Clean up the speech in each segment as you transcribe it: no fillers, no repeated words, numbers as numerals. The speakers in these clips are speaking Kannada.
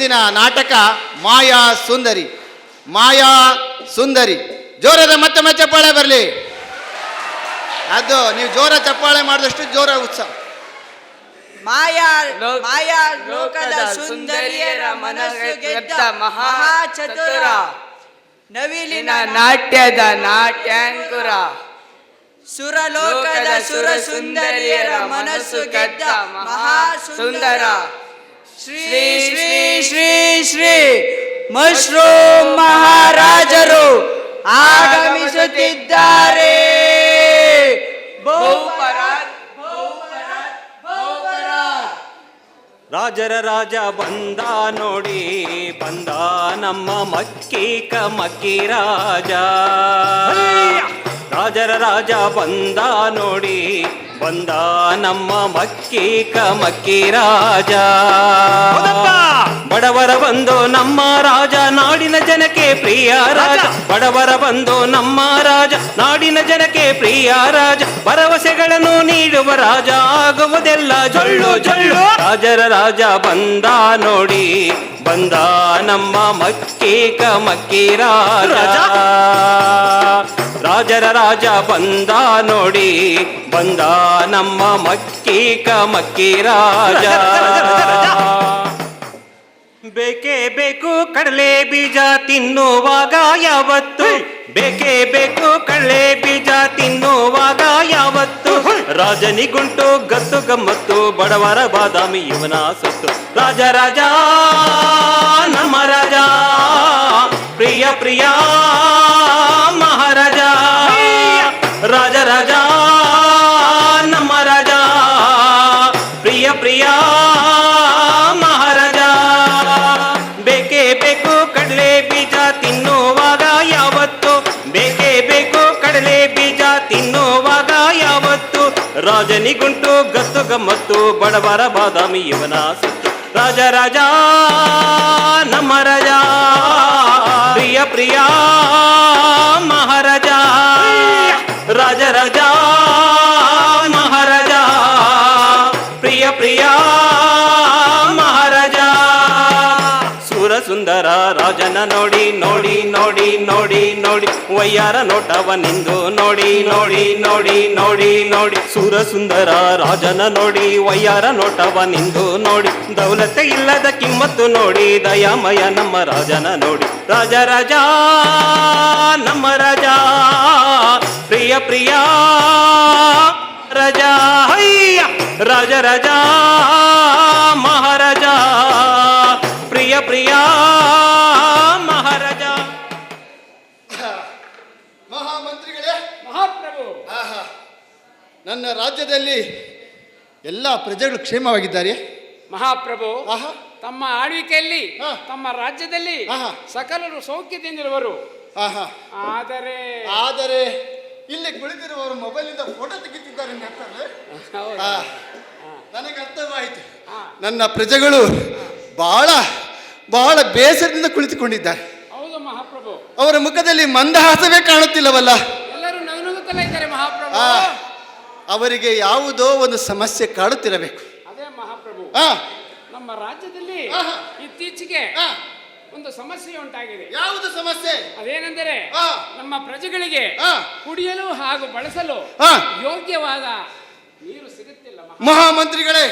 ಇಂದಿನ ನಾಟಕ ಮಾಯಾ ಸುಂದರಿ. ಮಾಯಾ ಸುಂದರಿ. ಜೋರದ ಮತ್ತೊಮ್ಮೆ ಚಪ್ಪಾಳೆ ಬರಲಿ. ಅದು ನೀವು ಜೋರ ಚಪ್ಪಾಳೆ ಮಾಡಿದಷ್ಟು ಜೋರ ಉತ್ಸಾಹ. ಮಾಯಾ ಮಾಯಾ ಲೋಕದ ಸುಂದರಿಯರ ಮನಸ್ಸು ಗೆದ್ದ ಮಹಾಚತುರ, ನವಿಲಿನ ನಾಟ್ಯದ ನಾಟ್ಯಾಂಕುರ, ಸುರಲೋಕದ ಸುರ ಸುಂದರಿಯರ ಮನಸ್ಸು ಗೆದ್ದ ಮಹಾಸುಂದರ, ಶ್ರೀ ಶ್ರೀ ಶ್ರೀ ಶ್ರೀ ಮಶ್ರೂಮ್ ಮಹಾರಾಜರು ಆಗಮಿಸುತ್ತಿದ್ದಾರೆ. ರಾಜರ ರಾಜ ಬಂದ ನೋಡಿ, ಬಂದ ನಮ್ಮ ಮಕ್ಕಿ ಕಮಕ್ಕಿ ರಾಜ. ರಾಜರ ರಾಜ ಬಂದ ನೋಡಿ, ಬಂದ ನಮ್ಮ ಮಕ್ಕಿ ಕಮಕ್ಕಿ ರಾಜ. ಬಡವರ ಬಂದು ನಮ್ಮ ರಾಜ, ನಾಡಿನ ಜನಕ್ಕೆ ಪ್ರಿಯ ರಾಜ. ಬಡವರ ಬಂದು ನಮ್ಮ ರಾಜ, ನಾಡಿನ ಜನಕ್ಕೆ ಪ್ರಿಯ ರಾಜ. ಭರವಸೆಗಳನ್ನು ನೀಡುವ ರಾಜ, ಆಗುವುದೆಲ್ಲ ಜೊಳ್ಳು ಜೊಳ್ಳು. ರಾಜರ ರಾಜ ಬಂದ ನೋಡಿ, ಬಂದ ನಮ್ಮ ಮಕ್ಕಿ ಕಮಕ್ಕಿ ರಾಜ. ರಾಜರ ರಾಜ ಬಂದ ನೋಡಿ, ಬಂದ ನಮ್ಮ ಮಕ್ಕಿ ಕಮಕ್ಕಿ ರಾಜ. ಬೇಕೇ ಬೇಕು ಕಡಲೆ ಬೀಜ ತಿನ್ನುವಾಗ ಯಾವತ್ತು, ಬೇಕೇ ಬೇಕು ಕಡಲೆ ಬೀಜ ತಿನ್ನುವಾಗ ಯಾವತ್ತು. ರಾಜನಿಗುಂಟು ಗತ್ತು ಗಮ್ಮತ್ತು, ಬಡವರ ಬಾದಾಮಿ ಇವನ ಸತ್ತು. ರಾಜ ರಾಜ ನಮ್ಮ ರಾಜ, ಪ್ರಿಯ ಪ್ರಿಯ ಮಹಾರಾಜ. ರಾಜ ರಾಜ ನಮ್ಮ ರಾಜ, ಪ್ರಿಯ ಪ್ರಿಯ ಮಹಾರಾಜ. ಬೇಕೇ ಬೇಕು ಕಡಲೆ ಬೀಜ ತಿನ್ನುವಾಗ ಯಾವತ್ತು, ಬೇಕೇ ಬೇಕು ಕಡಲೆ ಬೀಜ ತಿನ್ನುವಾಗ ಯಾವತ್ತು. ರಾಜನಿಗುಂಟು ಗತ್ತು ಗಮ್ಮತ್ತು, ಬಡವರ ಬಾದಾಮಿ ಇವನ ಸತ್ತು. ರಾಜ ರಾಜ ನಮ್ಮ ರಾಜ, ಪ್ರಿಯ ಪ್ರಿಯ ಮಹಾರಾಜ. ರಾಜ ರಾಜ ಮಹಾರಾಜ, ಪ್ರಿಯ ಪ್ರಿಯ ಮಹಾರಾಜ. ಸುರ ಸುಂದರ ರಾಜನ ನೋಡಿ ನೋಡಿ ನೋಡಿ ನೋಡಿ ನೋಡಿ, ವಯ್ಯಾರ ನೋಟವ ನಿಂದು ನೋಡಿ ನೋಡಿ ನೋಡಿ ನೋಡಿ ನೋಡಿ. ಸುರ ಸುಂದರ ರಾಜನ ನೋಡಿ, ವಯ್ಯಾರ ನೋಟವ ನಿಂದು ನೋಡಿ. ದೌಲತೆ ಇಲ್ಲದ ಕಿಮ್ಮತ್ತು ನೋಡಿ, ದಯಾಮಯ ನಮ್ಮ ರಾಜನ ನೋಡಿ. ರಾಜ ರಾಜ ನಮ್ಮ ರಾಜ, ಪ್ರಿಯ ಪ್ರಿಯ ರಾಜ. ಹಯ್ಯ ರಾಜ ರಾಜ ಮಹಾರಾಜ, ಪ್ರಿಯ ಪ್ರಿಯ ಮಹಾರಾಜ. ಮಹಾಮಂತ್ರಿಗಳೇ, ಮಹಾಪ್ರಭು, ನನ್ನ ರಾಜ್ಯದಲ್ಲಿ ಎಲ್ಲ ಪ್ರಜೆಗಳು ಕ್ಷೇಮವಾಗಿದ್ದಾರೆ. ಮಹಾಪ್ರಭು, ತಮ್ಮ ಆಳ್ವಿಕೆಯಲ್ಲಿ ಹಾ. ತಮ್ಮ ರಾಜ್ಯದಲ್ಲಿ ಆಹಾ. ಸಕಲರು ಸೌಖ್ಯದಿಂದಿರುವರು. ಆದರೆ ಆದರೆ ಇಲ್ಲಿ ಕುಳಿತಿರುವವರು ಮೊಬೈಲಿಂದ ಫೋಟೋ ತೆಗೆದಿದ್ದಾರೆ ಅಂತ ಹೇಳ್ತಾರೆ. ನನಗೆ ಅರ್ಥವಾಯಿತು. ನನ್ನ ಪ್ರಜೆಗಳು ಬಹಳ ಬಹಳ ಬೇಸರದಿಂದ ಕುಳಿತುಕೊಂಡಿದ್ದಾರೆ. ಹೌದು ಮಹಾಪ್ರಭು, ಅವರ ಮುಖದಲ್ಲಿ ಮಂದಹಾಸವೇ ಕಾಣುತ್ತಿಲ್ಲವಲ್ಲ. ಎಲ್ಲರೂ ನಗುನಗುತ್ತಲೇ ಇದ್ದಾರೆ ಮಹಾಪ್ರಭು. ಅವರಿಗೆ ಯಾವುದೋ ಒಂದು ಸಮಸ್ಯೆ ಕಾಡುತ್ತಿರಬೇಕು. ಅದೇ ಮಹಾಪ್ರಭು, ನಮ್ಮ ರಾಜ್ಯದಲ್ಲಿ ಇತ್ತೀಚೆಗೆ ಒಂದು ಸಮಸ್ಯೆ ಉಂಟಾಗಿದೆ. ಯಾವುದು ಸಮಸ್ಯೆ? ಅದೇನೆಂದರೆ ನಮ್ಮ ಪ್ರಜೆಗಳಿಗೆ ಕುಡಿಯಲು ಹಾಗೂ ಬಳಸಲು ಯೋಗ್ಯವಾದ ನೀರು ಸಿಗುತ್ತಿಲ್ಲ. ಮಹಾಮಂತ್ರಿಗಳೇ,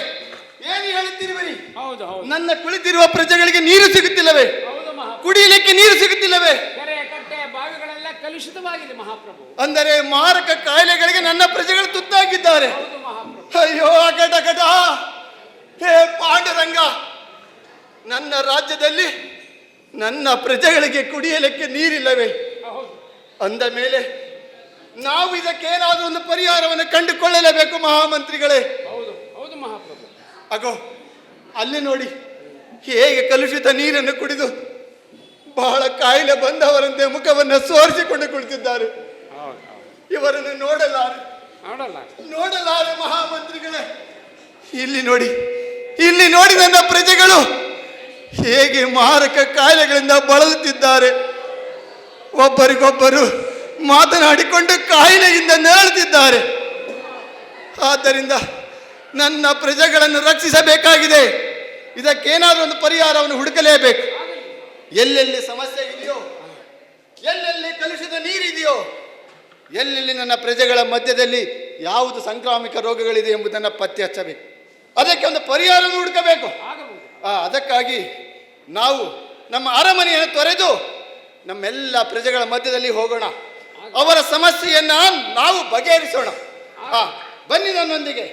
ಏನು ಹೇಳುತ್ತಿರುವಿರಿ? ಹೌದು ಹೌದು, ನನ್ನ ಕುಳಿತಿರುವ ಪ್ರಜೆಗಳಿಗೆ ನೀರು ಸಿಗುತ್ತಿಲ್ಲವೇ? ಹೌದು ಮಹಾಪ್ರಭು, ಕುಡಿಯಲಿಕ್ಕೆ ನೀರು ಸಿಗುತ್ತಿಲ್ಲವೇ? ಕೆರೆ ಕಟ್ಟೆ ಬಾವಿಗಳೆಲ್ಲ ಕಲುಷಿತವಾಗಿದೆ ಮಹಾಪ್ರಭು. ಅಂದರೆ ಮಾರಕ ಕಾಯಿಲೆಗಳಿಗೆ ನನ್ನ ಪ್ರಜೆಗಳು ತುತ್ತಾಗಿದ್ದಾರೆ. ಹೌದು ಮಹಾಪ್ರಭು. ಅಯ್ಯೋ ಅಗಟ ಅಗಟ, ಹೇ ಪಾಂಡುರಂಗ, ನನ್ನ ರಾಜ್ಯದಲ್ಲಿ ನನ್ನ ಪ್ರಜೆಗಳಿಗೆ ಕುಡಿಯಲಿಕ್ಕೆ ನೀರಿಲ್ಲವೇ? ಅಂದ ಮೇಲೆ ನಾವು ಇದಕ್ಕೇನಾದರೂ ಒಂದು ಪರಿಹಾರವನ್ನು ಕಂಡುಕೊಳ್ಳಲೇಬೇಕು ಮಹಾಮಂತ್ರಿಗಳೇ. ಹೌದು ಹೌದು ಮಹಾಪ್ರಭು. ಅಗೋ ಅಲ್ಲಿ ನೋಡಿ, ಹೇಗೆ ಕಲುಷಿತ ನೀರನ್ನು ಕುಡಿದು ಬಹಳ ಕಾಯಿಲೆ ಬಂದವರಂತೆ ಮುಖವನ್ನು ಸೋರಿಸಿಕೊಂಡು ಕುಳಿತಿದ್ದಾರೆ. ಇವರನ್ನು ನೋಡಲಾರೆ ಮಹಾಮಂತ್ರಿಗಳೇ. ಇಲ್ಲಿ ನೋಡಿ, ಇಲ್ಲಿ ನೋಡಿ, ನನ್ನ ಪ್ರಜೆಗಳು ಹೇಗೆ ಮಾರಕ ಕಾಯಿಲೆಗಳಿಂದ ಬಳಲುತ್ತಿದ್ದಾರೆ. ಒಬ್ಬರಿಗೊಬ್ಬರು ಮಾತನಾಡಿಕೊಂಡು ಕಾಯಿಲೆಯಿಂದ ನರಳುತ್ತಿದ್ದಾರೆ. ಆದ್ದರಿಂದ ನನ್ನ ಪ್ರಜೆಗಳನ್ನು ರಕ್ಷಿಸಬೇಕಾಗಿದೆ. ಇದಕ್ಕೇನಾದ್ರೂ ಒಂದು ಪರಿಹಾರವನ್ನು ಹುಡುಕಲೇಬೇಕು. ಎಲ್ಲೆಲ್ಲಿ ಸಮಸ್ಯೆ ಇದೆಯೋ, ಎಲ್ಲೆಲ್ಲಿ ಕಲುಷಿತ ನೀರಿದೆಯೋ, ಎಲ್ಲೆಲ್ಲಿ ನನ್ನ ಪ್ರಜೆಗಳ ಮಧ್ಯದಲ್ಲಿ ಯಾವುದು ಸಾಂಕ್ರಾಮಿಕ ರೋಗಗಳಿದೆ ಎಂಬುದನ್ನು ಪತ್ತೆ ಹಚ್ಚಬೇಕು. ಅದಕ್ಕೆ ಒಂದು ಪರಿಹಾರವನ್ನು ಹುಡುಕಬೇಕು. ಅದಕ್ಕಾಗಿ ನಾವು ನಮ್ಮ ಅರಮನೆಯನ್ನು ತೊರೆದು ನಮ್ಮೆಲ್ಲ ಪ್ರಜೆಗಳ ಮಧ್ಯದಲ್ಲಿ ಹೋಗೋಣ. ಅವರ ಸಮಸ್ಯೆಯನ್ನ ನಾವು ಬಗೆಹರಿಸೋಣ. ಬನ್ನಿ ನನ್ನೊಂದಿಗೆ.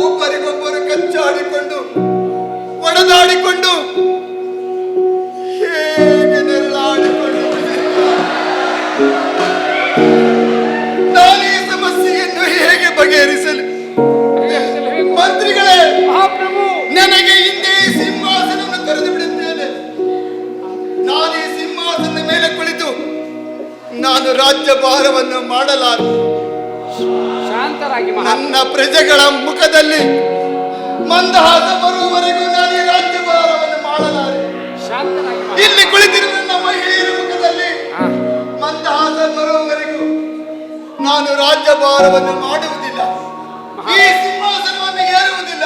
ಒಬ್ಬರಿಗೊಬ್ಬರು ಕಚ್ಚಾಡಿಕೊಂಡು ಒಡೆದಾಡಿಕೊಂಡು ಹೇಗೆ ನೆರಳಾಡಿಕೊಂಡು ನಾನು ಈ ಸಮಸ್ಯೆಯನ್ನು ಹೇಗೆ ಬಗೆಹರಿಸಲಿ? ಮಂತ್ರಿಗಳೇ, ಮಹಾಪ್ರಭು, ನನಗೆ ಹಿಂದೆ ಈ ಸಿಂಹಾಸನವನ್ನು ತೊರೆದು ಬಿಡುತ್ತೇನೆ. ನಾನು ಈ ಸಿಂಹಾಸನದ ಮೇಲೆ ಕುಳಿತು ನಾನು ರಾಜ್ಯಭಾರವನ್ನು ಮಾಡಲಾರೆ. ಶಾಂತರಾಗಿ ನನ್ನ ಪ್ರಜೆಗಳ ಮುಖದಲ್ಲಿ ಮಂದಹಾಸ ಬರುವವರೆಗೂ ನಾನು ಈ ರಾಜ್ಯಭಾರವನ್ನು ಮಾಡಲಾರೆ. ಶಾಂತರಾಗಿ ಇಲ್ಲಿ ಕುಳಿತಿರುವ ನನ್ನ ಮಹಿಳೆಯರ ಮುಖದಲ್ಲಿ ಮಂದಹಾಸ ಬರುವವರೆಗೂ ನಾನು ರಾಜ್ಯಭಾರವನ್ನು ಮಾಡುವುದಿಲ್ಲ, ಈ ಸಿಂಹಾಸನವನ್ನು ಏರುವುದಿಲ್ಲ.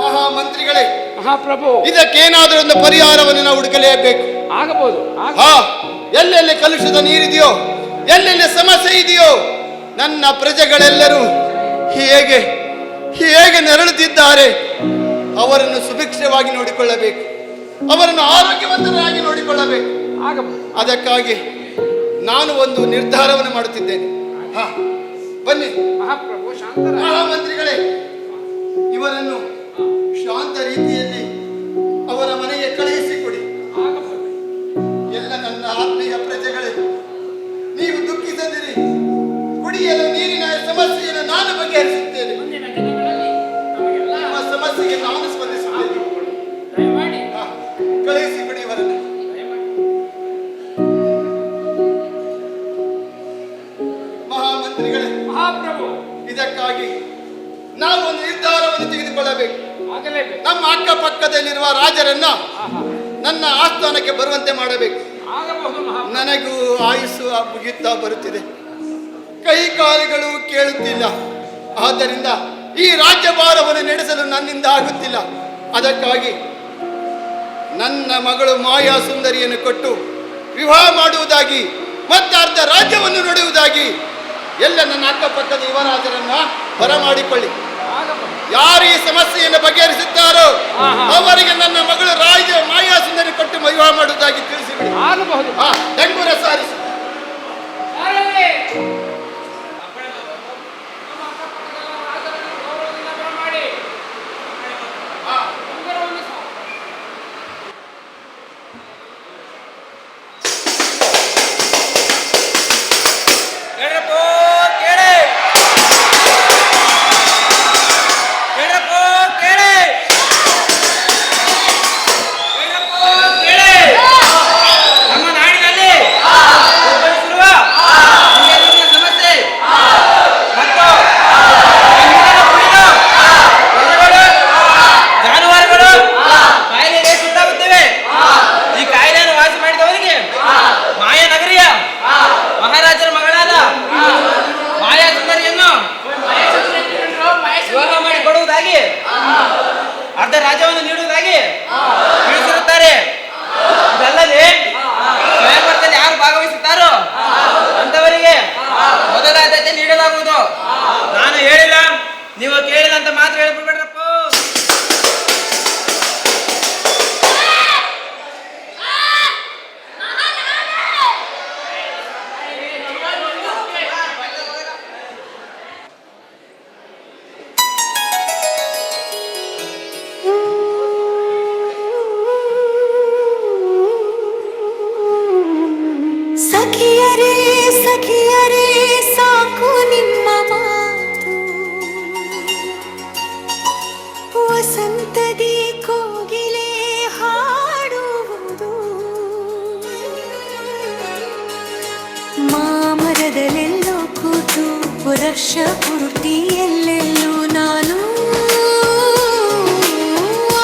ಮಹಾಮಂತ್ರಿಗಳೇ, ಮಹಾಪ್ರಭು, ಇದಕ್ಕೇನಾದರೂ ಒಂದು ಪರಿಹಾರವನ್ನು ನಾವು ಹುಡುಕಲೇಬೇಕು. ಆಗಬಹುದು. ಎಲ್ಲೆಲ್ಲಿ ಕಲುಷಿತ ನೀರಿದೆಯೋ, ಎಲ್ಲೆಲ್ಲಿ ಸಮಸ್ಯೆ ಇದೆಯೋ, ನನ್ನ ಪ್ರಜೆಗಳೆಲ್ಲರೂ ಹೇಗೆ ಹೇಗೆ ನರಳುತ್ತಿದ್ದಾರೆ, ಅವರನ್ನು ಸುಭಿಕ್ಷವಾಗಿ ನೋಡಿಕೊಳ್ಳಬೇಕು, ಅವರನ್ನು ಆರೋಗ್ಯವಂತರಾಗಿ ನೋಡಿಕೊಳ್ಳಬೇಕು. ಅದಕ್ಕಾಗಿ ನಾನು ಒಂದು ನಿರ್ಧಾರವನ್ನು ಮಾಡುತ್ತಿದ್ದೇನೆ. ಬನ್ನಿ ಮಹಾಪ್ರಭು, ಶಾಂತರ. ಮಹಾಮಂತ್ರಿಗಳೇ, ಇವರನ್ನು ಶಾಂತ ರೀತಿಯಲ್ಲಿ ಅವರ ಮನೆಗೆ ಕಳುಹಿಸಿಕೊಡಿ. ಎಲ್ಲ ನನ್ನ ಆತ್ಮೀಯ ಪ್ರಜೆಗಳೇ, ನೀವು ದುಃಖಿಸದಿರಿ. ಕುಡಿಯಲು ನೀರಿನ ಸಮಸ್ಯೆಯನ್ನು ನಾನು ಬಗೆಹರಿಸುತ್ತೇನೆ. ನಿಮ್ಮ ಸಮಸ್ಯೆಗೆ ನಾನು ಸ್ಪಂದಿಸುತ್ತೇನೆ. ಕಳುಹಿಸಿಕೊಡಿ ಇವರನ್ನು. ಮಹಾಮಂತ್ರಿಗಳೇ, ಮಹಾಪ್ರಭು, ಇದಕ್ಕಾಗಿ ನಾವು ಒಂದು ನಿರ್ಧಾರವನ್ನು ತೆಗೆದುಕೊಳ್ಳಬೇಕು. ನಮ್ಮ ಅಕ್ಕಪಕ್ಕದಲ್ಲಿರುವ ರಾಜರನ್ನ ನನ್ನ ಆಸ್ಥಾನಕ್ಕೆ ಬರುವಂತೆ ಮಾಡಬೇಕು. ನನಗೂ ಆಯುಸ್ಸು ಮುಗಿಯುತ್ತಾ ಬರುತ್ತಿದೆ, ಕೈ ಕಾಲುಗಳು ಕೇಳುತ್ತಿಲ್ಲ. ಆದ್ದರಿಂದ ಈ ರಾಜ್ಯಭಾರವನ್ನು ನಡೆಸಲು ನನ್ನಿಂದ ಆಗುತ್ತಿಲ್ಲ. ಅದಕ್ಕಾಗಿ ನನ್ನ ಮಗಳು ಮಾಯಾ ಸುಂದರಿಯನ್ನು ಕೊಟ್ಟು ವಿವಾಹ ಮಾಡುವುದಾಗಿ ಮತ್ತೆ ಅರ್ಧ ರಾಜ್ಯವನ್ನು ನೋಡುವುದಾಗಿ ಎಲ್ಲ ನನ್ನ ಅಕ್ಕಪಕ್ಕದ ಯುವರಾಜರನ್ನ ಬರಮಾಡಿಕೊಳ್ಳಿ. ಯಾರು ಈ ಸಮಸ್ಯೆಯನ್ನು ಬಗೆಹರಿಸುತ್ತಾರೋ ಅವರಿಗೆ ನನ್ನ ಮಗಳು ಮಾಯಾ ಸುಂದರಿ ಕೊಟ್ಟು ವಿವಾಹ ಮಾಡುವುದಾಗಿ ತಿಳಿಸಿಬಿಡಿ. ಆಗಬಹುದು. ಡಂಗುರ ಸಾರಿಸಿ. ಕೇಳ್ರಪ್ಪ ಕೇಳಿ ಕೇಳ್ರಪ್ಪ ಕೇಳಿ ಕೇಳ್ರಪ್ಪ ಕೇಳಿ ನಮ್ಮ ನಾಡಿನಲ್ಲಿ ಉದ್ಭವಿಸಿರುವ ನೀರಿನ ಸಮಸ್ಯೆ ಮತ್ತು ನೀರನ್ನು ಕುಡಿದು ಪ್ರಜೆಗಳು, ಜಾನುವಾರುಗಳು ಕಾಯಿಲೆಗೆ ತುತ್ತಾಗುತ್ತಿವೆ. ಈ ಕಾಯಿಲೆಯನ್ನು ವಾಸಿ ಮಾಡಿದವರಿಗೆ ಮಾಯಾನಗರಿಯ ಮಹಾರಾಜರ ಮಗಳಾದ ಮಾಯಾ ಸುಂದರಿಯನ್ನು ವಿವಾಹ ಮಾಡಿಕೊಡುವುದಾಗಿ ಅರ್ಧ ರಾಜ್ಯವನ್ನು ನೀಡುವುದಾಗಿ ತಿಳಿಸಿರುತ್ತಾರೆ. ಇದಲ್ಲದೆ ಸ್ವಯಂವರದಲ್ಲಿ ಯಾರು ಭಾಗವಹಿಸುತ್ತಾರೋ ಅಂತವರಿಗೆ ಮೊದಲ ಆದ್ಯತೆ ನೀಡಲಾಗುವುದು. ನಾನು ಹೇಳಿಲ್ಲ, ನೀವು ಕೇಳಿಲ್ಲ ಅಂತ ಮಾತ್ರ ಹೇಳ್ಬಿಡ್ಬೇಡ್ರಪ್ಪ. ಸಖಿಯರೇ ಸಖಿಯರೇ ಸಾಕು ನಿಮ್ಮ ಮಾತು, ವಸಂತದಿ ಕೋಗಿಲೆ ಹಾಡುವುದು, ಮಾಮರದಲ್ಲೆಲ್ಲೋ ಕೂತು ವರ್ಷ ಪೂರ್ತಿ ಎಲ್ಲೆಲ್ಲೂ ನಾನು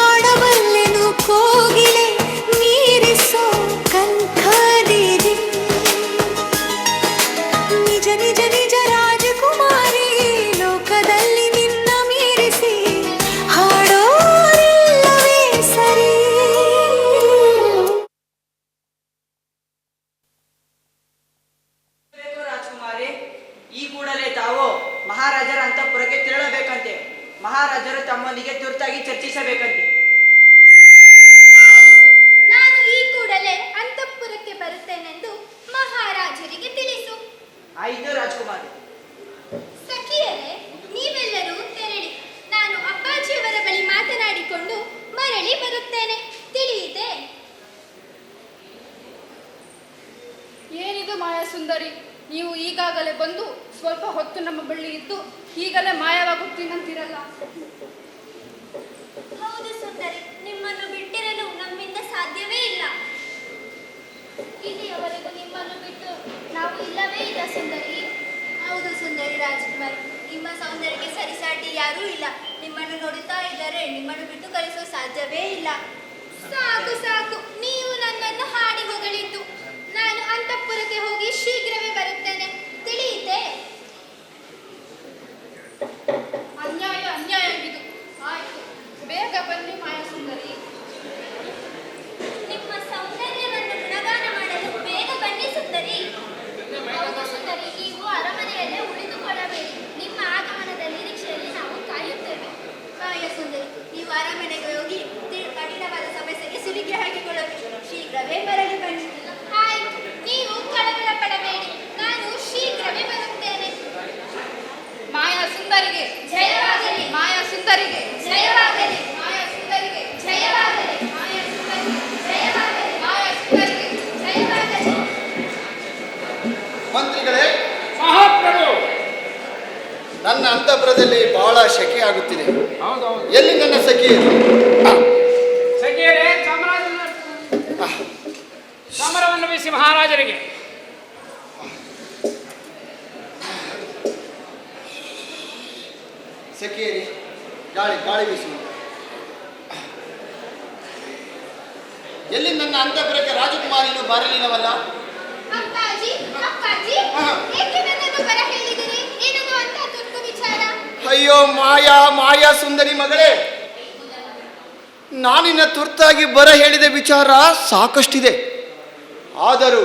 ಆಡಬಲ್ಲೆನು ಕೋಗಿಲೆ ನೀರಿಸೋ ಕಂಠದಿದೆ. ನಿಜ ನಿಜ ನಿಜ ರಾಜಕುಮಾರಿ ಲೋಕದಲ್ಲಿ ನಿನ್ನ ಮೀರಿಸಿ ಹಾಡೋರಿಲ್ಲವೇ ಸರಿ. ರಾಜಕುಮಾರಿ, ಈ ಕೂಡಲೇ ತಾವು ಮಹಾರಾಜರ ಅಂತಃಪುರಕ್ಕೆ ತೆರಳಬೇಕಂತೆ. ಮಹಾರಾಜರು ತಮ್ಮೊಂದಿಗೆ ತುರ್ತಾಗಿ ಚರ್ಚಿಸಬೇಕಂತೆ. ನಾನು ಈ ಕೂಡಲೇ ಅಂತಃಪುರಕ್ಕೆ ಬರುತ್ತೇನೆಂದು ಮಹಾರಾಜರಿಗೆ ತಿಳಿಸು. ಆಯಿತು ರಾಜಕುಮಾರಿ. ಸಖಿಯರೇ, ನೀವೆಲ್ಲರೂ ತೆರಳಿ. ನಾನು ಅಪ್ಪಾಜಿಯವರ ಬಳಿ ಮಾತನಾಡಿಕೊಂಡು ಮರಳಿ ಬರುತ್ತೇನೆ. ತಿಳಿಯಿತೆ? ಏನಿದು ಮಾಯಾ ಸುಂದರಿ, ನೀವು ಈಗಾಗಲೇ ಬಂದು ಸ್ವಲ್ಪ ಹೊತ್ತು ನಮ್ಮ ಬಳಿ ಇದ್ದು ಈಗಲೇ ಮಾಯವಾಗುತ್ತೀನಂತಿರಲ್ಲ. ಹೌದು ಸುಂದರಿ, ನಿಮ್ಮನ್ನು ಬಿಟ್ಟಿರಲು ನಮ್ಮಿಂದ ಸಾಧ್ಯವೇ ಇಲ್ಲ. ಇಲ್ಲಿಯವರೆಗೂ ನಿಮ್ಮನ್ನು ಬಿಟ್ಟು ನಾವು ಇಲ್ಲವೇ ಇಲ್ಲ ಸುಂದರಿ. ಹೌದು ಸುಂದರಿ ರಾಜಕುಮಾರಿ, ನಿಮ್ಮ ಸೌಂದರ್ಯಕ್ಕೆ ಸರಿಸಾಟಿ ಯಾರೂ ಇಲ್ಲ. ನಿಮ್ಮನ್ನು ನೋಡುತ್ತಾ ಇದ್ದರೆ ನಿಮ್ಮನ್ನು ಬಿಟ್ಟು ಕಳಿಸೋ ಸಾಧ್ಯವೇ ಇಲ್ಲ. ಸಾಕು ಸಾಕು, ನೀವು ನನ್ನನ್ನು ಹಾಡಿ ಹೊಗಳಿದ್ದು. ನಾನು ಅಂತಃಪುರಕ್ಕೆ ಹೋಗಿ ಶೀಘ್ರವೇ ಬರುತ್ತೇನೆ. ತಿಳಿಯಿತೆ? ಅನ್ಯಾಯ ಅನ್ಯಾಯ ಇದು. ಆಯ್ತು, ಬೇಗ ಬನ್ನಿ ಮಾಯಾ ಸುಂದರಿ. ನಿಮ್ಮ ಸೌಂದರ್ಯವನ್ನು ಗುಣಗಾನ ಮಾಡಲು ಬೇಗ ಬನ್ನಿ ಸುಂದರಿ. ಹೌದು ಸುಂದರಿ, ನೀವು ಅರಮನೆಯಲ್ಲೇ ಉಳಿದುಕೊಳ್ಳಬೇಡಿ. ನಿಮ್ಮ ಆಗಮನದ ನಿರೀಕ್ಷೆಯಲ್ಲಿ ನಾವು ಕಾಯುತ್ತೇವೆ. ಮಾಯಾ ಸುಂದರಿ, ನೀವು ಅರಮನೆಗೆ ಹೋಗಿ ಕಠಿಣವಾದ ಸಮಸ್ಯೆಗೆ ಸಿಲುಕಿ ಹಾಕಿಕೊಳ್ಳಬೇಕು. ಶೀಘ್ರವೇ ಮರಳಿ ಬನ್ನಿ. ಆಯ್ತು, ನೀವು ಕಳವಳ ಪಡಬೇಡಿ. ನಾನು ಶೀಘ್ರವೇ ಬರುತ್ತೇನೆ. ಮಾಯಾ ಸುಂದರಿಗೆ ಜಯವಾಗಲಿ. ಮಾಯಾ ಸುಂದರಿಗೆ ಜಯವಾಗಲಿ. ಮಾಯಾ ಸುಂದರಿಗೆ ಜಯವಾಗಲಿ. ಮಾಯಾ ಸುಂದರಿಗೆ ಜಯವಾಗಲಿ. ಮಾಯಾ ಸುಂದರಿಗೆ ಜಯವಾಗಲಿ. ಮಂತ್ರಿಗಳೇ, ಮಹಾಪ್ರಭು. ನನ್ನ ಅಂತಃಪುರದಲ್ಲಿ ಬಹಳ ಶೆಕೆ ಆಗುತ್ತಿದೆ. ಹೌದೌದು. ಎಲ್ಲಿ ನನ್ನ ಸಖಿ? ಸಖಿಯರೇ, ಸಮರವನ್ನು ಬೀಸಿ ಮಹಾರಾಜರಿಗೆ. ಸಖಿಯರಿ, ಗಾಳಿ ಗಾಳಿ ಬೀಸು. ಎಲ್ಲಿ ನನ್ನ ಅಂತಃಪುರಕ್ಕೆ ರಾಜಕುಮಾರಿಯನ್ನು ಬರಲಿಲ್ಲವಲ್ಲ? ಅಪ್ಪಾಜಿ, ಅಪ್ಪಾಜಿ, ಹಾ. ಏಕೆ ನನ್ನನ್ನು ಬರ ಹೇಳಿದಿರಿ? ಏನದು ಅಂತ ತುರ್ತು ವಿಚಾರ? ಅಯ್ಯೋ ಮಾಯಾ, ಮಾಯಾ ಸುಂದರಿ ಮಗಳೇ, ನಾನಿನ್ನ ತುರ್ತಾಗಿ ಬರ ಹೇಳಿದ ವಿಚಾರ ಸಾಕಷ್ಟಿದೆ. ಆದರೂ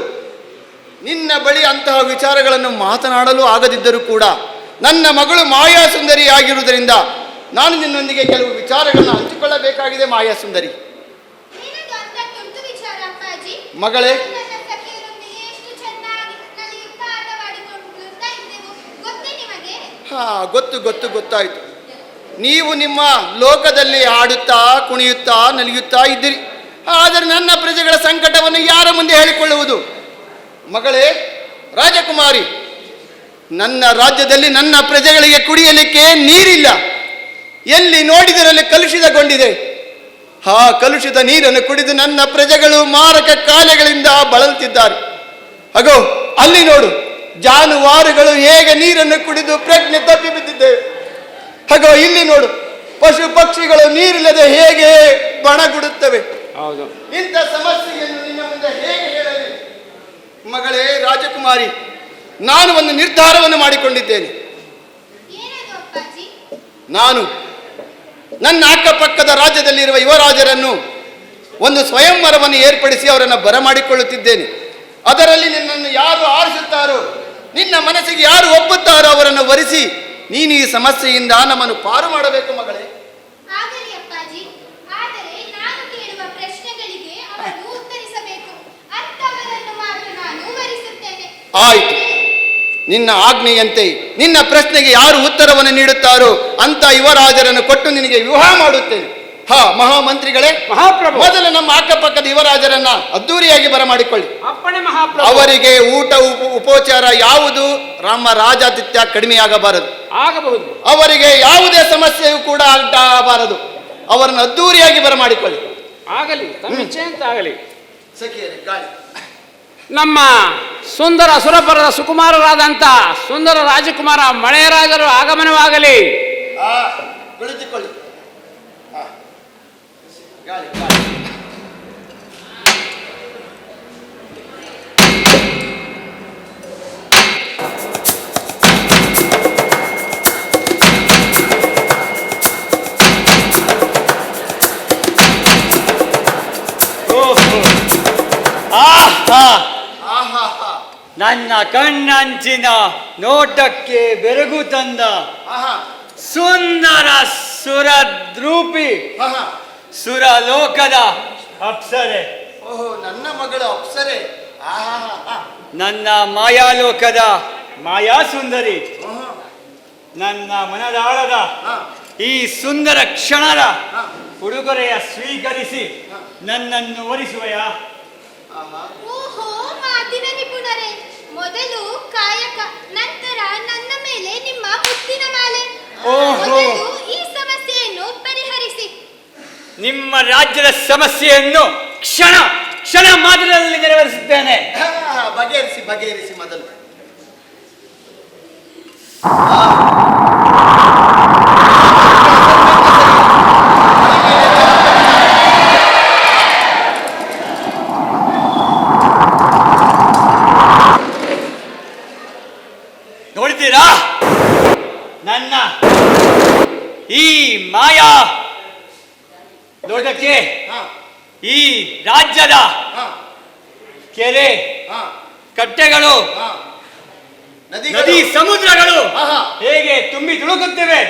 ನಿನ್ನ ಬಳಿ ಅಂತಹ ವಿಚಾರಗಳನ್ನು ಮಾತನಾಡಲು ಆಗದಿದ್ದರೂ ಕೂಡ ನನ್ನ ಮಗಳು ಮಾಯಾ ಸುಂದರಿ ಆಗಿರುವುದರಿಂದ ನಾನು ನಿನ್ನೊಂದಿಗೆ ಕೆಲವು ವಿಚಾರಗಳನ್ನು ಹಂಚಿಕೊಳ್ಳಬೇಕಾಗಿದೆ. ಮಾಯಾ ಸುಂದರಿ ಏನದು ಅಂತ ತುರ್ತು ವಿಚಾರ ಅಪ್ಪಾಜಿ? ಮಗಳೇ, ನನ್ನ ಸಖಿಯರೊಂದಿಗೆ ಎಷ್ಟು ಚೆನ್ನಾಗಿ ನಲಿಯುತ್ತಾ ಆಟವಾಡಿಕೊಳ್ಳುತ್ತಾ ಇದ್ದೆವು, ಗೊತ್ತೇ ನಿಮಗೆ? ಹಾ, ಗೊತ್ತಾಯಿತು. ನೀವು ನಿಮ್ಮ ಲೋಕದಲ್ಲಿ ಆಡುತ್ತಾ ಕುಣಿಯುತ್ತಾ ನಲಿಯುತ್ತಾ ಇದ್ದೀರಿ. ಆದರೆ ನನ್ನ ಪ್ರಜೆಗಳ ಸಂಕಟವನ್ನು ಯಾರ ಮುಂದೆ ಹೇಳಿಕೊಳ್ಳುವುದು? ಮಗಳೇ ರಾಜಕುಮಾರಿ, ನನ್ನ ರಾಜ್ಯದಲ್ಲಿ ನನ್ನ ಪ್ರಜೆಗಳಿಗೆ ಕುಡಿಯಲಿಕ್ಕೆ ನೀರಿಲ್ಲ. ಎಲ್ಲಿ ನೋಡಿದರಲ್ಲಿ ಕಲುಷಿತಗೊಂಡಿದೆ. ಆ ಕಲುಷಿತ ನೀರನ್ನು ಕುಡಿದು ನನ್ನ ಪ್ರಜೆಗಳು ಮಾರಕ ಕಾಯಿಲೆಗಳಿಂದ ಬಳಲುತ್ತಿದ್ದಾರೆ. ಅಗೋ ಅಲ್ಲಿ ನೋಡು, ಜಾನುವಾರುಗಳು ಹೇಗೆ ನೀರನ್ನು ಕುಡಿದು ಪ್ರಜ್ಞೆ ತಪ್ಪಿ ಬಿದ್ದಿದ್ದೇವೆ. ಹಾಗೋ ಇಲ್ಲಿ ನೋಡು, ಪಶು ಪಕ್ಷಿಗಳು ನೀರಿಲ್ಲದೆ ಹೇಗೆ ಬಣಗುಡುತ್ತವೆ. ಹೌದು. ಇಂಥ ಸಮಸ್ಯೆಯನ್ನು ನಿನ್ನ ಮುಂದೆ ಹೇಗೆ ಹೇಳಲಿ? ಮಗಳೇ ರಾಜಕುಮಾರಿ, ನಾನು ಒಂದು ನಿರ್ಧಾರವನ್ನು ಮಾಡಿಕೊಂಡಿದ್ದೇನೆ. ಏನದು ಅಪ್ಪಾಜಿ? ನಾನು ನನ್ನ ಅಕ್ಕಪಕ್ಕದ ರಾಜ್ಯದಲ್ಲಿರುವ ಯುವರಾಜರನ್ನು ಒಂದು ಸ್ವಯಂವರವನ್ನು ಏರ್ಪಡಿಸಿ ಅವರನ್ನು ಬರಮಾಡಿಕೊಳ್ಳುತ್ತಿದ್ದೇನೆ. ಅದರಲ್ಲಿ ನಿನ್ನನ್ನು ಯಾರು ಆರಿಸುತ್ತಾರೋ, ನಿನ್ನ ಮನಸ್ಸಿಗೆ ಯಾರು ಒಪ್ಪುತ್ತಾರೋ ಅವರನ್ನು ವರಿಸಿ ನೀನು ಈ ಸಮಸ್ಯೆಯಿಂದ ನಮ್ಮನ್ನು ಪಾರು ಮಾಡಬೇಕು ಮಗಳೇ. ಆಗಲಿ ಅಪ್ಪಾಜಿ, ಆದರೆ ನಾನು ಕೇಳುವ ಪ್ರಶ್ನೆಗಳಿಗೆ ಅವರು ಉತ್ತರಿಸಬೇಕು. ಅಂತವರನ್ನು ಮಾತ್ರ ನಾನು ವರಿಸುತ್ತೇನೆ. ಆಯಿತು, ನಿನ್ನ ಆಜ್ಞೆಯಂತೆ ನಿನ್ನ ಪ್ರಶ್ನೆಗೆ ಯಾರು ಉತ್ತರವನ್ನು ನೀಡುತ್ತಾರೋ ಅಂತ ಯುವರಾಜರನ್ನು ಕೊಟ್ಟು ನಿನಗೆ ವಿವಾಹ ಮಾಡುತ್ತೇನೆ. ಹಾ ಮಹಾಮಂತ್ರಿಗಳೇ, ಮಹಾಪ್ರಭು. ಮೊದಲು ನಮ್ಮ ಅಕ್ಕಪಕ್ಕದ ಯುವರಾಜರನ್ನ ಅದ್ದೂರಿಯಾಗಿ ಬರಮಾಡಿಕೊಳ್ಳಿ. ಅಪ್ಪಣೆ ಮಹಾಪ್ರಭು. ಅವರಿಗೆ ಊಟ ಉಪಚಾರ ಯಾವುದು ರಾಮ ರಾಜಾತಿಥ್ಯ ಕಡಿಮೆಯಾಗಬಾರದು. ಆಗಬಹುದು. ಅವರಿಗೆ ಯಾವುದೇ ಸಮಸ್ಯೆಯೂ ಕೂಡ ಆಗಬಾರದು. ಅವರನ್ನು ಅದ್ದೂರಿಯಾಗಿ ಬರಮಾಡಿಕೊಳ್ಳಿ. ಆಗಲಿ, ತಮ್ಮ ಇಚ್ಛೆ ಅಂತ ಆಗಲಿ. ಸಖಿಯರೇ, ಗಾಳಿ. ನಮ್ಮ ಸುಂದರ ಸುರಪರದ ಸುಕುಮಾರರಾದಂಥ ಸುಂದರ ರಾಜಕುಮಾರ ಮಳೆಯರಾಜರು ಆಗಮನವಾಗಲಿ. ಕುಳಿತುಕೊಳ್ಳಿ. ಗಾಳಿ ಗಾಳಿ. ನನ್ನ ಕಣ್ಣಂಚಿನ ನೋಟಕ್ಕೆ ಬೆರಗು ತಂದ ಆಹಾ ಸುಂದರ ಸುರದ್ರೂಪಿ ಆಹಾ. ಸುರಲೋಕದ ಅಪ್ಸರೆ, ಓಹೋ, ನನ್ನ ಮಗಳು ಅಪ್ಸರೆ. ಆಹಾ. ನನ್ನ ಮಾಯಾಲೋಕದ ಮಾಯಾ ಸುಂದರಿ, ನನ್ನ ಮನದಾಳದ ಈ ಸುಂದರ ಕ್ಷಣದ ಉಡುಗೊರೆಯ ಸ್ವೀಕರಿಸಿ ನನ್ನನ್ನು ವರಿಸುವೆಯ? ಓಹೋ, ಮಾತಿನ ನಿಪುಣರೇ, ಮೊದಲು ಕಾಯಕ, ನಂತರ ನನ್ನ ಮೇಲೆ ನಿಮ್ಮ ಮುತ್ತಿನ ಮಾಲೆ. ಓಹೋ. ಮೊದಲು ಈ ಸಮಸ್ಯೆಯನ್ನು ಪರಿಹರಿಸಿ. ನಿಮ್ಮ ರಾಜ್ಯದ ಸಮಸ್ಯೆಯನ್ನು ಕ್ಷಣ ಕ್ಷಣ ಮಾತ್ರದಲ್ಲಿ ನೆರವೇರಿಸುತ್ತೇನೆ. ಬಗೆಹರಿಸಿ ಬಗೆಹರಿಸಿ ಮೊದಲು. ನೋಡ್ತೀರಾ, ನನ್ನ ಈ ಮಾಯಾ ಲೋಟಕ್ಕೆ ಈ ರಾಜ್ಯದ ಕೆರೆ ಕಟ್ಟೆಗಳು ನದಿ ಸಮುದ್ರಗಳು ಹೇಗೆ ತುಂಬಿ ತುಳುಕುತ್ತಿವೆ.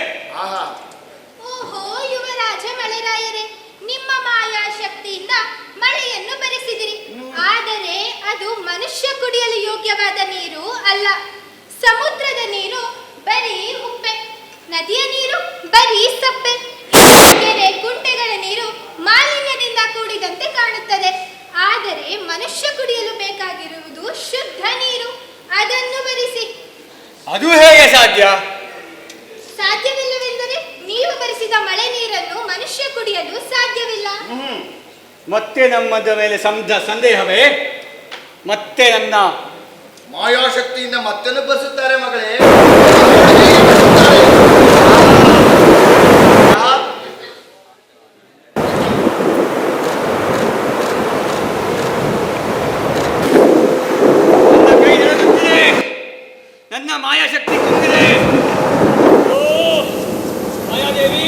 ಓಹೋ, ಯುವರಾಜ ಮಳೆರಾಯರೇ, ನಿಮ್ಮ ಮಾಯಾ ಶಕ್ತಿಯಿಂದ ಮಳೆಯನ್ನು ಬರೆಸಿದಿರಿ. ಆದರೆ ಅದು ಮನುಷ್ಯ ಕುಡಿಯಲು ಯೋಗ್ಯವಾದ ನೀರು ಅಲ್ಲ. ಸಮುದ್ರದ ನೀರು ಬರೀ ಉಪ್ಪೆ, ನದಿಯ ನೀರು ಬರೀ ಸಪ್ಪೆ, ಕೆರೆ ಕುಂಟೆಗಳ ನೀರು ಮಾಲಿನ್ಯದಿಂದ ಕೂಡಿದಂತೆ ಕಾಣುತ್ತದೆ. ಆದರೆ ಮನುಷ್ಯ ಕುಡಿಯಲು ಬೇಕಾಗಿರುವುದು ಶುದ್ಧ ನೀರು. ಅದನ್ನು ಬರಿಸಿ. ಅದು ಹೇಗೆ ಸಾಧ್ಯ? ಸಾಧ್ಯವಿಲ್ಲವೆಂದರೆ ನೀವು ಬರಿಸಿದ ಮಳೆ ನೀರನ್ನು ಮನುಷ್ಯ ಕುಡಿಯಲು ಸಾಧ್ಯವಿಲ್ಲ. ಮತ್ತೆ ನಮ್ಮದ ಮೇಲೆ ಸಂದೇಹವೇ? ಮತ್ತೆ ನನ್ನ ಮಾಯಾಶಕ್ತಿಯಿಂದ ಮತ್ತನ್ನು ಬರೆಸುತ್ತಾರೆ ಮಗಳೇ. ನನ್ನ ಕೈ ನಡುಗುತ್ತಿದೆ, ನನ್ನ ಮಾಯಾಶಕ್ತಿ ಕುಂದಿದೆ. ಓ ಮಾಯಾದೇವಿ,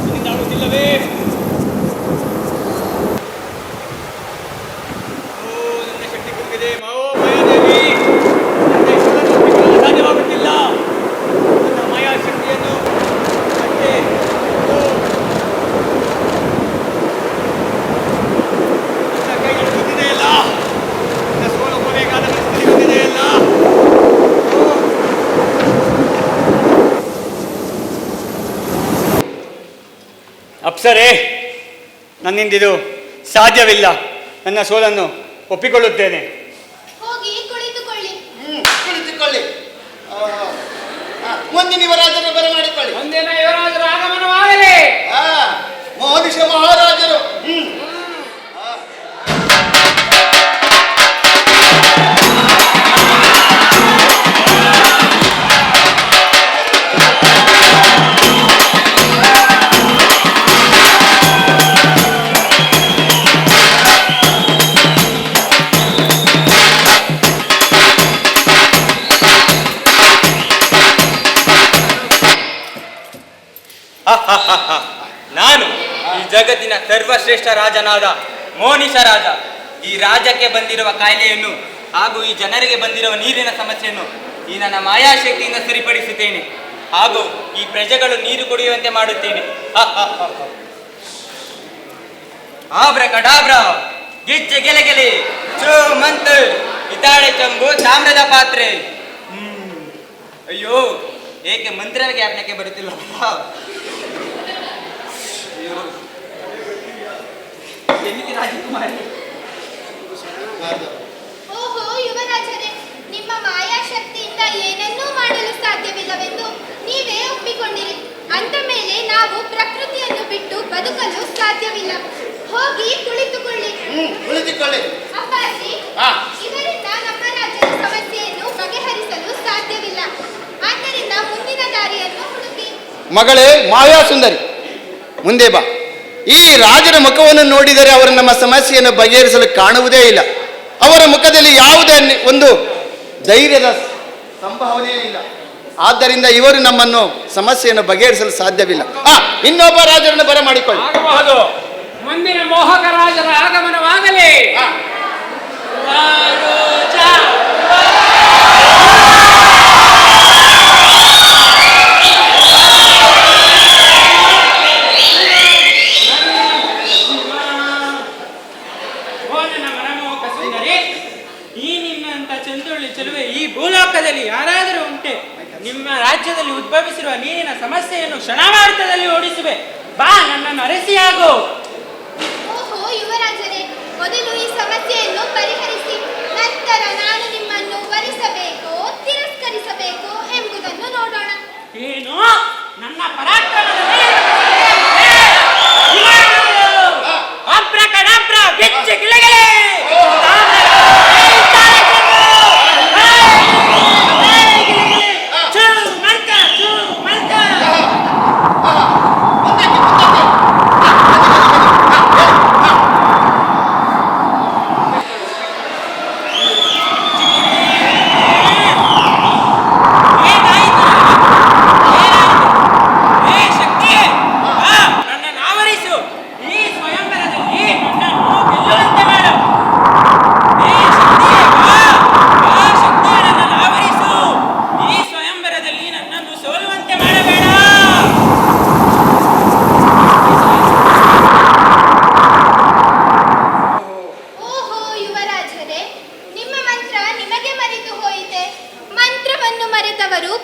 ನಿನ್ನಿಂದ ಆಗುತ್ತಿಲ್ಲವೇ? ನನ್ನ ಶಕ್ತಿ ಕುಂದಿದೆ. ಮಾಯಾದೇವಿ, ನನ್ನ ಇಷ್ಟವನ್ನು ಒಪ್ಪಿಕೊಳ್ಳಲು ಸಾಧ್ಯವಾಗುತ್ತಿಲ್ಲ. ನನ್ನ ಮಾಯಾಶಕ್ತಿಯನ್ನು ಮತ್ತೆ ನನ್ನ ಕೈ ನಡುಗುತ್ತಿದೆಯಲ್ಲ, ನನ್ನ ಸೋಲು ಹೋಗಬೇಕಾದ ಪರಿಸ್ಥಿತಿ ಬಂದಿದೆಯಲ್ಲ. ಅಪ್ಸರೆ, ನನ್ನಿಂದಿದು ಸಾಧ್ಯವಿಲ್ಲ. ನನ್ನ ಸೋಲನ್ನು ಒಪ್ಪಿಕೊಳ್ಳುತ್ತೇನೆ. ಹೋಗಿ ಕುಳಿತುಕೊಳ್ಳಿ. ಕುಳಿತುಕೊಳ್ಳಿ. ಮುಂದಿನ ಯುವರಾಜನ ಬರಮಾಡಿಕೊಳ್ಳಿ. ಮುಂದಿನ ಯುವರಾಜರ ಆಗಮನವಾಗಲಿ. ಮೌನಿಷ ಮಹಾರಾಜರು ನಾನು ಈ ಜಗತ್ತಿನ ಸರ್ವಶ್ರೇಷ್ಠ ರಾಜನಾದ ಮೋನಿಷ ರಾಜ. ಈ ರಾಜ್ಯಕ್ಕೆ ಬಂದಿರುವ ಕಾಯಿಲೆಯನ್ನು ಹಾಗೂ ಈ ಜನರಿಗೆ ಬಂದಿರುವ ನೀರಿನ ಸಮಸ್ಯೆಯನ್ನು ಈ ನನ್ನ ಮಾಯಾಶಕ್ತಿಯಿಂದ ಸರಿಪಡಿಸುತ್ತೇನೆ ಹಾಗೂ ಈ ಪ್ರಜೆಗಳು ನೀರು ಕುಡಿಯುವಂತೆ ಮಾಡುತ್ತೇನೆ. ಆಬ್ರಕಡಾಬ್ರ, ಗಿಚ್ಚೆ ಗೆಲೆಗೆಲೆ, ಚೋ ಮಂತ್, ಹಿತಾಳೆ ಚಂಬು, ತಾಮ್ರದ ಪಾತ್ರೆ. ಅಯ್ಯೋ, ಏಕೆ ಮಂತ್ರನ ಜ್ಞಾಪನಕ್ಕೆ ಬರುತ್ತಿಲ್ಲ? ರಾಜಕುಮಾರಿ. ಓಹೋ ಯುವರಾಜರೇ, ನಿಮ್ಮ ಮಾಯಾಶಕ್ತಿಯಿಂದ ಏನನ್ನೂ ಮಾಡಲು ಸಾಧ್ಯವಿಲ್ಲವೆಂದು ನೀವೇ ಒಪ್ಪಿಕೊಂಡಿರಿ. ಅಂದ ಮೇಲೆ ನಾವು ಪ್ರಕೃತಿಯನ್ನು ಬಿಟ್ಟು ಬದುಕಲು ಸಾಧ್ಯವಿಲ್ಲ. ಹೋಗಿ ಕುಳಿತುಕೊಳ್ಳಿ. ಕುಳಿತುಕೊಳ್ಳಿ. ಅಪ್ಪಾಜಿ, ಇದರಿಂದ ನಮ್ಮ ರಾಜ್ಯದ ಸಮಸ್ಯೆಯನ್ನು ಬಗೆಹರಿಸಲು ಸಾಧ್ಯವಿಲ್ಲ. ಆದ್ದರಿಂದ ಮುಂದಿನ ದಾರಿಯನ್ನು ಹುಡುಕಿ. ಮಗಳೇ ಮಾಯಾ ಸುಂದರಿ, ಮುಂದೆ ಬಾ. ಈ ರಾಜರ ಮುಖವನ್ನು ನೋಡಿದರೆ ಅವರು ನಮ್ಮ ಸಮಸ್ಯೆಯನ್ನು ಬಗೆಹರಿಸಲು ಕಾಣುವುದೇ ಇಲ್ಲ. ಅವರ ಮುಖದಲ್ಲಿ ಯಾವುದೇ ಒಂದು ಧೈರ್ಯದ ಸಂಭಾವನೆ ಇಲ್ಲ. ಆದ್ದರಿಂದ ಇವರು ನಮ್ಮನ್ನು ಸಮಸ್ಯೆಯನ್ನು ಬಗೆಹರಿಸಲು ಸಾಧ್ಯವಿಲ್ಲ. ಇನ್ನೊಬ್ಬ ರಾಜರನ್ನು ಬರಮಾಡಿಕೊಳ್ಳಿ. ಆಗಬಹುದು. ಮುಂದಿನ ಮೋಹಕ ರಾಜರ ಆಗಮನವಾಗಲಿ. ಈ ಭೂಲೋಕದಲ್ಲಿ ಯಾರಾದರೂ ಉಂಟೆ? ನಿಮ್ಮ ರಾಜ್ಯದಲ್ಲಿ ಉದ್ಭವಿಸಿರುವ ನೀರಿನ ಸಮಸ್ಯೆಯನ್ನು ಕ್ಷಣಮಾತ್ರದಲ್ಲಿ ಓಡಿಸುವೆ. ಬಾ, ನನ್ನನ್ನು ಅರಸಿಯಾಗು. ಓಹೋ ಯುವರಾಜರೇ, ಮೊದಲು ಈ ಸಮಸ್ಯೆಯನ್ನು ಪರಿಹರಿಸಿ ನಂತರ ನಾನು ನಿಮ್ಮನ್ನು ವರಿಸಬೇಕೋ ತಿರಸ್ಕರಿಸಬೇಕೋ ಎಂಬುದನ್ನು ನೋಡೋಣ. ಏನು? ನನ್ನ ಪರಾಕ್ರಮದ ಅಬ್ರಕಡಬ್ರ, ಗಿಚ್ಚೆ ಗಿಳೆಗೆಲೆ,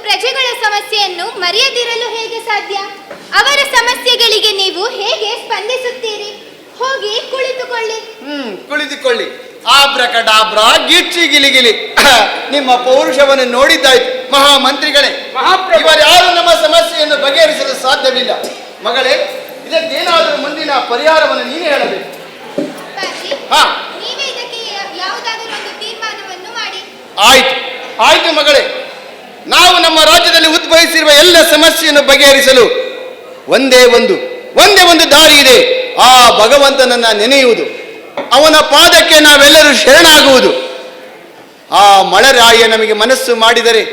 ಪ್ರಜೆಗಳ ಸಮಸ್ಯೆಯನ್ನು ಮರೆಯದಿರಲು ಹೇಗೆ ಸಾಧ್ಯ? ಅವರ ಸಮಸ್ಯೆಗಳಿಗೆ ನೀವು ಹೇಗೆ ಸ್ಪಂದಿಸುತ್ತೀರಿ? ಹೋಗಿ ಕುಳಿತುಕೊಳ್ಳಿ. ಕುಳಿತುಕೊಳ್ಳಿ. ಆಬ್ರಕಡಾಬ್ರ, ಗಿಚ್ಚಿ ಗಿಲಿಗಿಲಿ. ನಿಮ್ಮ ಪೌರುಷವನ್ನು ನೋಡಿದ್ದಾಯ್ತು ಮಹಾಮಂತ್ರಿಗಳೇ. ಇವರ್ಯಾರು ನಮ್ಮ ಸಮಸ್ಯೆಯನ್ನು ಬಗೆಹರಿಸಲು ಸಾಧ್ಯವಿಲ್ಲ. ಮಗಳೇ, ಇದಕ್ಕೇನಾದರೂ ಮುಂದಿನ ಪರಿಹಾರವನ್ನು ನೀನೇ ಹೇಳಬೇಕು. ನೀವೇ ಇದಕ್ಕೆ ಯಾವುದಾದರೂ ಒಂದು ತೀರ್ಮಾನವನ್ನು ಮಾಡಿ. ಆಯ್ತು ಆಯ್ತು ಮಗಳೇ, ನಾವು ನಮ್ಮ ರಾಜ್ಯದಲ್ಲಿ ಉದ್ಭವಿಸಿರುವ ಎಲ್ಲ ಸಮಸ್ಯೆಯನ್ನು ಬಗೆಹರಿಸಲು ಒಂದೇ ಒಂದು ದಾರಿ ಇದೆ. ಆ ಭಗವಂತನನ್ನ ನೆನೆಯುವುದು, ಅವನ ಪಾದಕ್ಕೆ ನಾವೆಲ್ಲರೂ ಶರಣಾಗುವುದು. ಆ ಮಳೆರಾಯ ನಮಗೆ ಮನಸ್ಸು ಮಾಡಿದರೆ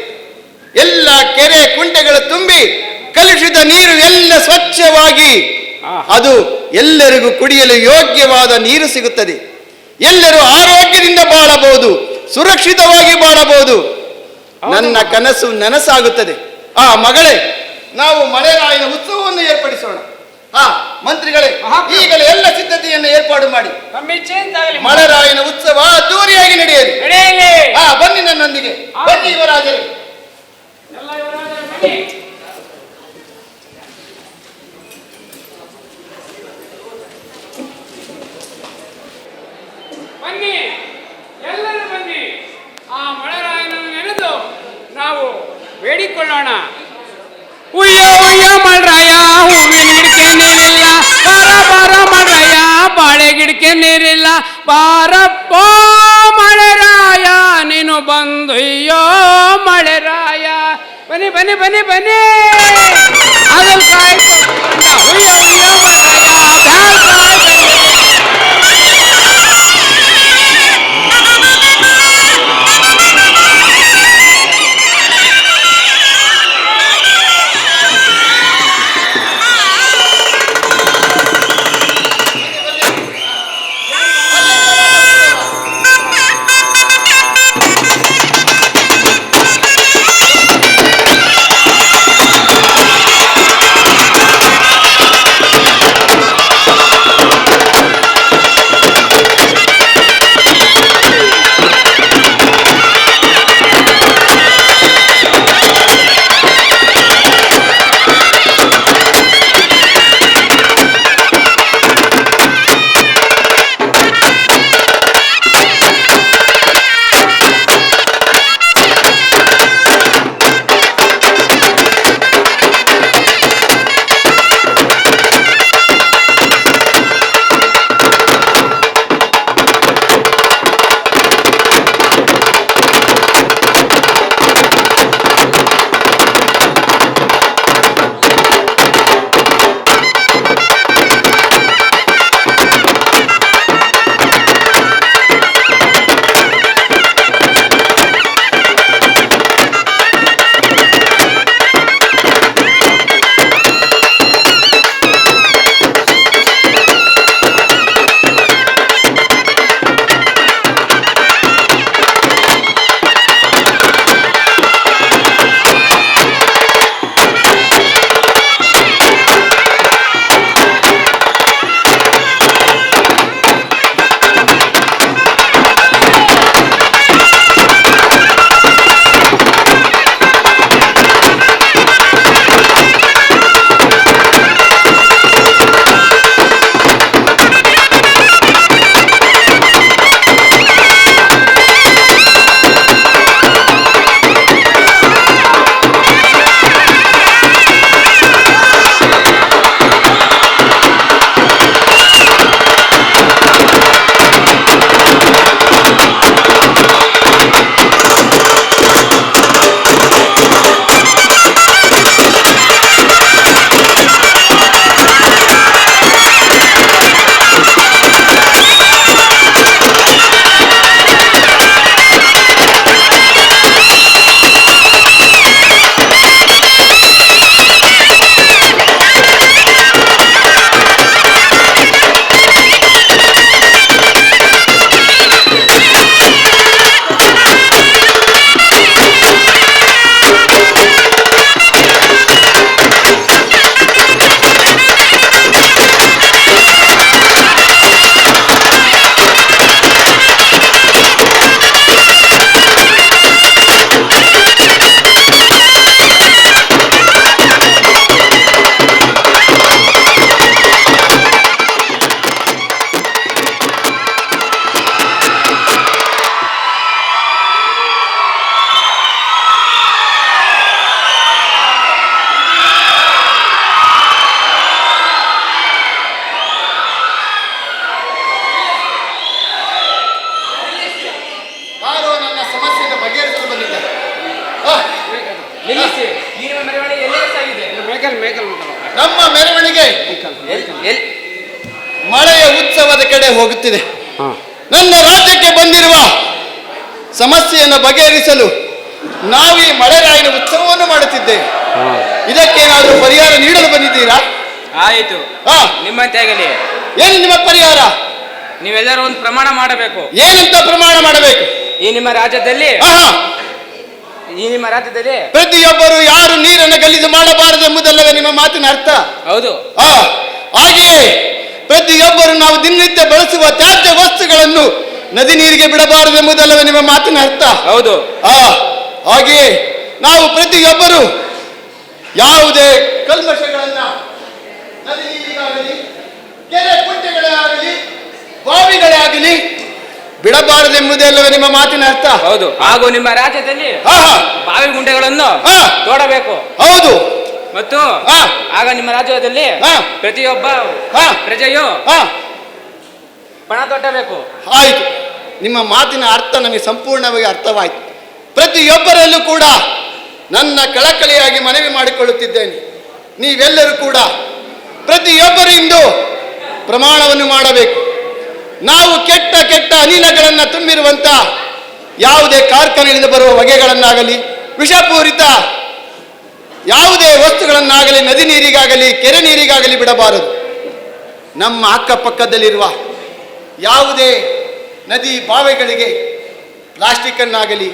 ಎಲ್ಲ ಕೆರೆ ಕುಂಟೆಗಳು ತುಂಬಿ ಕಲುಷಿತ ನೀರು ಎಲ್ಲ ಸ್ವಚ್ಛವಾಗಿ ಅದು ಎಲ್ಲರಿಗೂ ಕುಡಿಯಲು ಯೋಗ್ಯವಾದ ನೀರು ಸಿಗುತ್ತದೆ. ಎಲ್ಲರೂ ಆರೋಗ್ಯದಿಂದ ಬಾಳಬಹುದು, ಸುರಕ್ಷಿತವಾಗಿ ಬಾಳಬಹುದು. ನನ್ನ ಕನಸು ನನಸಾಗುತ್ತದೆ. ಮಗಳೇ, ನಾವು ಮಳೆರಾಯನ ಉತ್ಸವವನ್ನು ಏರ್ಪಡಿಸೋಣ. ಮಂತ್ರಿಗಳೇ, ಈಗಲೇ ಎಲ್ಲ ಸಿದ್ಧತೆಯನ್ನು ಏರ್ಪಾಡು ಮಾಡಿ. ಮಳೆರಾಯನ ಉತ್ಸವ ಅದ್ದೂರಿಯಾಗಿ ನಡೆಯಲಿ. ಬನ್ನಿ ನನ್ನೊಂದಿಗೆ, ಬನ್ನಿ ಯುವರಾಜರೇ. ಬನ್ನಿ, ಎಲ್ಲರೂ ಬನ್ನಿ. ಆ ಮಳೆರಾಯನನ್ನು ನೆನೆದು ನಾವು ಬೇಡಿಕೊಳ್ಳೋಣ. ಉಯ್ಯ ಉಯ್ಯ ಮಳ್ರಾಯ ಹೂವಿನ ಗಿಡಕ್ಕೆ ನೀರಿಲ್ಲ, ಬಾರ ಬಾರ ಮಳ್ರಾಯ ಬಾಳೆ ಗಿಡಕ್ಕೆ ನೀರಿಲ್ಲ, ಬಾರಪ್ಪ ಮಳೆರಾಯ ನೀನು ಬಂದಯ್ಯೋ ಮಳೆರಾಯ. ಬನ್ನಿ ಬನ್ನಿ ಬನ್ನಿ ಬನ್ನಿ ಹಾಗಲಕಾಯಿ ಉಯ್ಯ ಉಯ್ಯ ಮಳ್ರಾಯ ಬ್ಯಾಳ್ಕಾಯಿ ಬನ್ನಿ. ನಮ್ಮ ಮೆರವಣಿಗೆ ಮಳೆಯ ಉತ್ಸವದ ಕಡೆ ಹೋಗುತ್ತಿದೆ. ನನ್ನ ರಾಜ್ಯಕ್ಕೆ ಬಂದಿರುವ ಸಮಸ್ಯೆಯನ್ನು ಬಗೆಹರಿಸಲು ನಾವು ಈ ಮಳೆರಾಯನ ಉತ್ಸವವನ್ನು ಮಾಡುತ್ತಿದ್ದೇವೆ. ಇದಕ್ಕೇನಾದರೂ ಪರಿಹಾರ ನೀಡಲು ಬಂದಿದ್ದೀರಾ? ಆಯಿತು, ನಿಮ್ಮಂತೆ ಆಗಲಿ. ಏನು ನಿಮ್ಮ ಪರಿಹಾರ? ನೀವೆಲ್ಲರೂ ಒಂದು ಪ್ರಮಾಣ ಮಾಡಬೇಕು. ಏನಂತ ಪ್ರಮಾಣ ಮಾಡಬೇಕು? ಈ ನಿಮ್ಮ ರಾಜ್ಯದಲ್ಲಿ ಪ್ರತಿಯೊಬ್ಬರು ಯಾರು ನೀರನ್ನು ಗಲೀಜು ಮಾಡಬಾರದು ಎಂಬುದಲ್ಲವೇ ನಿಮ್ಮ ಮಾತಿನ ಅರ್ಥ? ಹೌದು. ಹಾಗೆಯೇ ಪ್ರತಿಯೊಬ್ಬರು ನಾವು ದಿನನಿತ್ಯ ಬಳಸುವ ತ್ಯಾಜ್ಯ ವಸ್ತುಗಳನ್ನು ನದಿ ನೀರಿಗೆ ಬಿಡಬಾರದು ಎಂಬುದಲ್ಲವೇ ನಿಮ್ಮ ಮಾತಿನ ಅರ್ಥ? ಹೌದು. ಹಾಗೆಯೇ ನಾವು ಪ್ರತಿಯೊಬ್ಬರು ಯಾವುದೇ ಕಲ್ಮಶಗಳನ್ನ ನದಿ ನೀರಿಗಾಗಲಿ ಕೆರೆ ಕುಂಟೆಗಳೇ ಆಗಲಿ ಬಾವಿಗಳೇ ಆಗಲಿ ಬಿಡಬಾರದು ಎಂಬುದಲ್ಲವೇ ನಿಮ್ಮ ಮಾತಿನ ಅರ್ಥ? ಹೌದು. ಹಾಗೂ ನಿಮ್ಮ ರಾಜ್ಯದಲ್ಲಿ ಬಾವಿ ಗುಂಡೆಗಳನ್ನು ತೋಡಬೇಕು. ಹೌದು. ಮತ್ತು ಹಾ. ಆಗ ನಿಮ್ಮ ರಾಜ್ಯದಲ್ಲಿ ಹಾ. ಪ್ರತಿಯೊಬ್ಬ ಹಾ. ಪ್ರಜೆಯು ಹಾ, ಪಣ ತೊಟ್ಟಬೇಕು. ಆಯಿತು. ನಿಮ್ಮ ಮಾತಿನ ಅರ್ಥ ನಮಗೆ ಸಂಪೂರ್ಣವಾಗಿ ಅರ್ಥವಾಯಿತು. ಪ್ರತಿಯೊಬ್ಬರಲ್ಲೂ ಕೂಡ ನನ್ನ ಕಳಕಳಿಯಾಗಿ ಮನವಿ ಮಾಡಿಕೊಳ್ಳುತ್ತಿದ್ದೇನೆ. ನೀವೆಲ್ಲರೂ ಕೂಡ ಪ್ರತಿಯೊಬ್ಬರು ಇಂದು ಪ್ರಮಾಣವನ್ನು ಮಾಡಬೇಕು. ನಾವು ಕೆಟ್ಟ ಕೆಟ್ಟ ಅನಿಲಗಳನ್ನು ತುಂಬಿರುವಂಥ ಯಾವುದೇ ಕಾರ್ಖಾನೆಯಿಂದ ಬರುವ ಹೊಗೆಗಳನ್ನಾಗಲಿ, ವಿಷಪೂರಿತ ಯಾವುದೇ ವಸ್ತುಗಳನ್ನಾಗಲಿ, ನದಿ ನೀರಿಗಾಗಲಿ ಕೆರೆ ನೀರಿಗಾಗಲಿ ಬಿಡಬಾರದು. ನಮ್ಮ ಅಕ್ಕಪಕ್ಕದಲ್ಲಿರುವ ಯಾವುದೇ ನದಿ ಬಾವಿಗಳಿಗೆ ಪ್ಲಾಸ್ಟಿಕ್ಕನ್ನಾಗಲಿ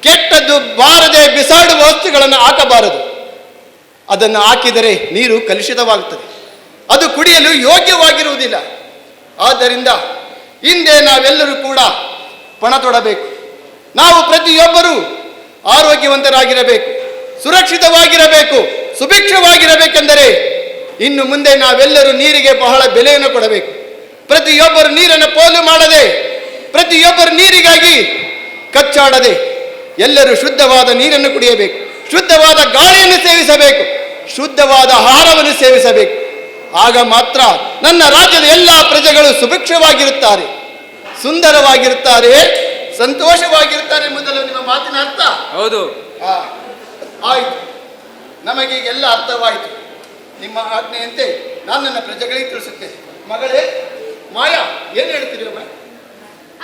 ಕೆಟ್ಟದ್ದು ಬಾರದೆ ಬಿಸಾಡುವ ವಸ್ತುಗಳನ್ನು ಹಾಕಬಾರದು. ಅದನ್ನು ಹಾಕಿದರೆ ನೀರು ಕಲುಷಿತವಾಗುತ್ತದೆ, ಅದು ಕುಡಿಯಲು ಯೋಗ್ಯವಾಗಿರುವುದಿಲ್ಲ. ಆದ್ದರಿಂದ ಹಿಂದೆ ನಾವೆಲ್ಲರೂ ಕೂಡ ಪಣ ತೊಡಬೇಕು. ನಾವು ಪ್ರತಿಯೊಬ್ಬರೂ ಆರೋಗ್ಯವಂತರಾಗಿರಬೇಕು, ಸುರಕ್ಷಿತವಾಗಿರಬೇಕು, ಸುಭಿಕ್ಷವಾಗಿರಬೇಕೆಂದರೆ ಇನ್ನು ಮುಂದೆ ನಾವೆಲ್ಲರೂ ನೀರಿಗೆ ಬಹಳ ಬೆಲೆಯನ್ನು ಕೊಡಬೇಕು. ಪ್ರತಿಯೊಬ್ಬರು ನೀರನ್ನು ಪೋಲು ಮಾಡದೆ, ಪ್ರತಿಯೊಬ್ಬರು ನೀರಿಗಾಗಿ ಕಚ್ಚಾಡದೆ ಎಲ್ಲರೂ ಶುದ್ಧವಾದ ನೀರನ್ನು ಕುಡಿಯಬೇಕು, ಶುದ್ಧವಾದ ಗಾಳಿಯನ್ನು ಸೇವಿಸಬೇಕು, ಶುದ್ಧವಾದ ಆಹಾರವನ್ನು ಸೇವಿಸಬೇಕು. ಆಗ ಮಾತ್ರ ನನ್ನ ರಾಜ್ಯದ ಎಲ್ಲ ಪ್ರಜೆಗಳು ಸುಭಿಕ್ಷವಾಗಿರುತ್ತಾರೆ, ಸುಂದರವಾಗಿರುತ್ತಾರೆ, ಸಂತೋಷವಾಗಿರುತ್ತಾರೆ ಎಂಬುದಲ್ಲ ನಿಮ್ಮ ಮಾತಿನ ಅರ್ಥ. ಹೌದು. ಆಯಿತು, ನಮಗೆ ಎಲ್ಲ ಅರ್ಥವಾಯಿತು. ನಿಮ್ಮ ಆಜ್ಞೆಯಂತೆ ನಾನು ನನ್ನ ಪ್ರಜೆಗಳಿಗೆ ತಿಳಿಸುತ್ತೇನೆ. ಮಗಳೇ ಮಾಯಾ, ಏನು ಹೇಳ್ತೀರಮ್ಮ?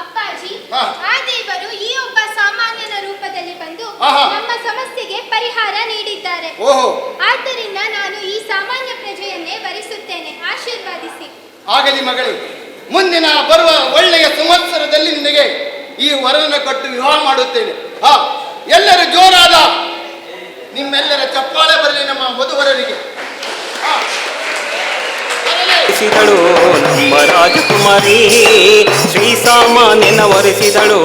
ಅಪ್ಪಾಜಿ, ಹಾ. ಆ ದೇವರು ಈ ಒಬ್ಬ ಸಾಮಾನ್ಯನ ರೂಪದಲ್ಲಿ ಬಂದು ಆಹಾ. ನಮ್ಮ ಸಮಸ್ಯೆಗೆ ಪರಿಹಾರ ನೀಡಿದ್ದಾರೆ. ಓಹೋ, ಆದ್ದರಿಂದ ನಾನು ಈ ಸಾಮಾನ್ಯ ಪ್ರಜೆಯನ್ನೇ ವರಿಸುತ್ತೇನೆ. ಆಶೀರ್ವಾದಿಸಿ. ಆಗಲಿ ಮಗಳೇ. ಮುಂದಿನ ಬರುವ ಒಳ್ಳೆಯ ಸಂವತ್ಸರದಲ್ಲಿ ನಿನಗೆ ಈ ವರನ ಕೊಟ್ಟು ವಿವಾಹ ಮಾಡುತ್ತೇನೆ. ಎಲ್ಲರೂ ಜೋರಾದ ನಿಮ್ಮೆಲ್ಲರ ಚಪ್ಪಾಳೆ ಬರಲಿ ನಮ್ಮ ವಧುವರರಿಗೆ. ವರಿಸಿದಳು ನಮ್ಮ ರಾಜಕುಮಾರಿ, ಶ್ರೀ ಸಾಮಾನ್ಯನ ವರಿಸಿದಳು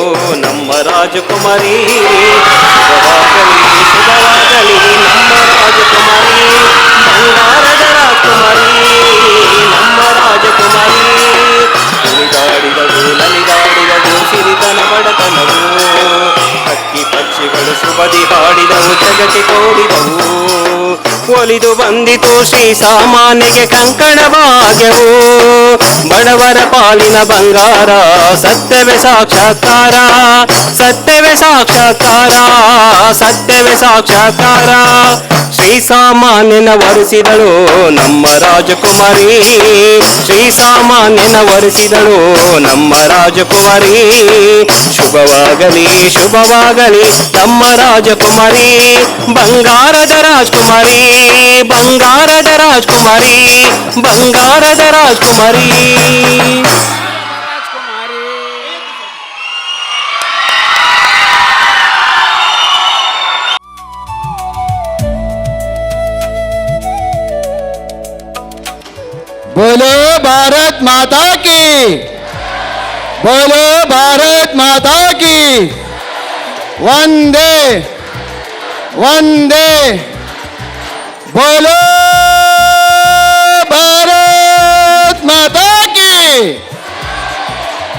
ನಮ್ಮ ರಾಜಕುಮಾರಿ. ಶುಭವಾಗಲಿ ಶುಭವಾಗಲಿ ನಮ್ಮ ರಾಜಕುಮಾರಿ, ಬಂಗಾರದ ರಾಜಕುಮಾರಿ ನಮ್ಮ ರಾಜಕುಮಾರಿ. ನಲಿದಾಡಿದವು ಸಿರಿತನ ಬಡತನವು, ಹಕ್ಕಿ ಪಕ್ಷಿಗಳು ಶುಭದಿ ಹಾಡಿದವು, ಜಗಕ್ಕೆ ಕೋಡಿದವು. ಒಲಿದು ಬಂದಿತು ಶ್ರೀ ಸಾಮಾನ್ಯಗೆ ಕಂಕಣವಾಗೆವು, ಬಡವರ ಪಾಲಿನ ಬಂಗಾರ. ಸತ್ಯವೇ ಸಾಕ್ಷಾತ್ಕಾರ, ಸತ್ಯವೇ ಸಾಕ್ಷಾತ್ಕಾರ, ಸತ್ಯವೇ ಸಾಕ್ಷಾತ್ಕಾರ. ಶ್ರೀ ಸಾಮಾನ್ಯನ ವರಿಸಿದಳು ನಮ್ಮ ರಾಜಕುಮಾರಿ, ಶ್ರೀ ಸಾಮಾನ್ಯನ ವರಿಸಿದಳು ನಮ್ಮ ರಾಜಕುಮಾರಿ. ಶುಭವಾಗಲಿ ಶುಭವಾಗಲಿ ನಮ್ಮ ರಾಜಕುಮಾರಿ, ಬಂಗಾರದ ರಾಜಕುಮಾರಿ, ಬಂಗಾರದ ರಾಜಕುಮಾರಿ, ಬಂಗಾರದ ರಾಜಕುಮಾರಿ. बोलो भारत माता की, बोलो भारत माता की. वंदे वंदे, बोलो भारत माता की,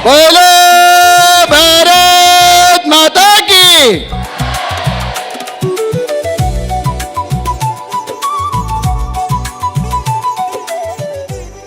बोलो भारत माता की.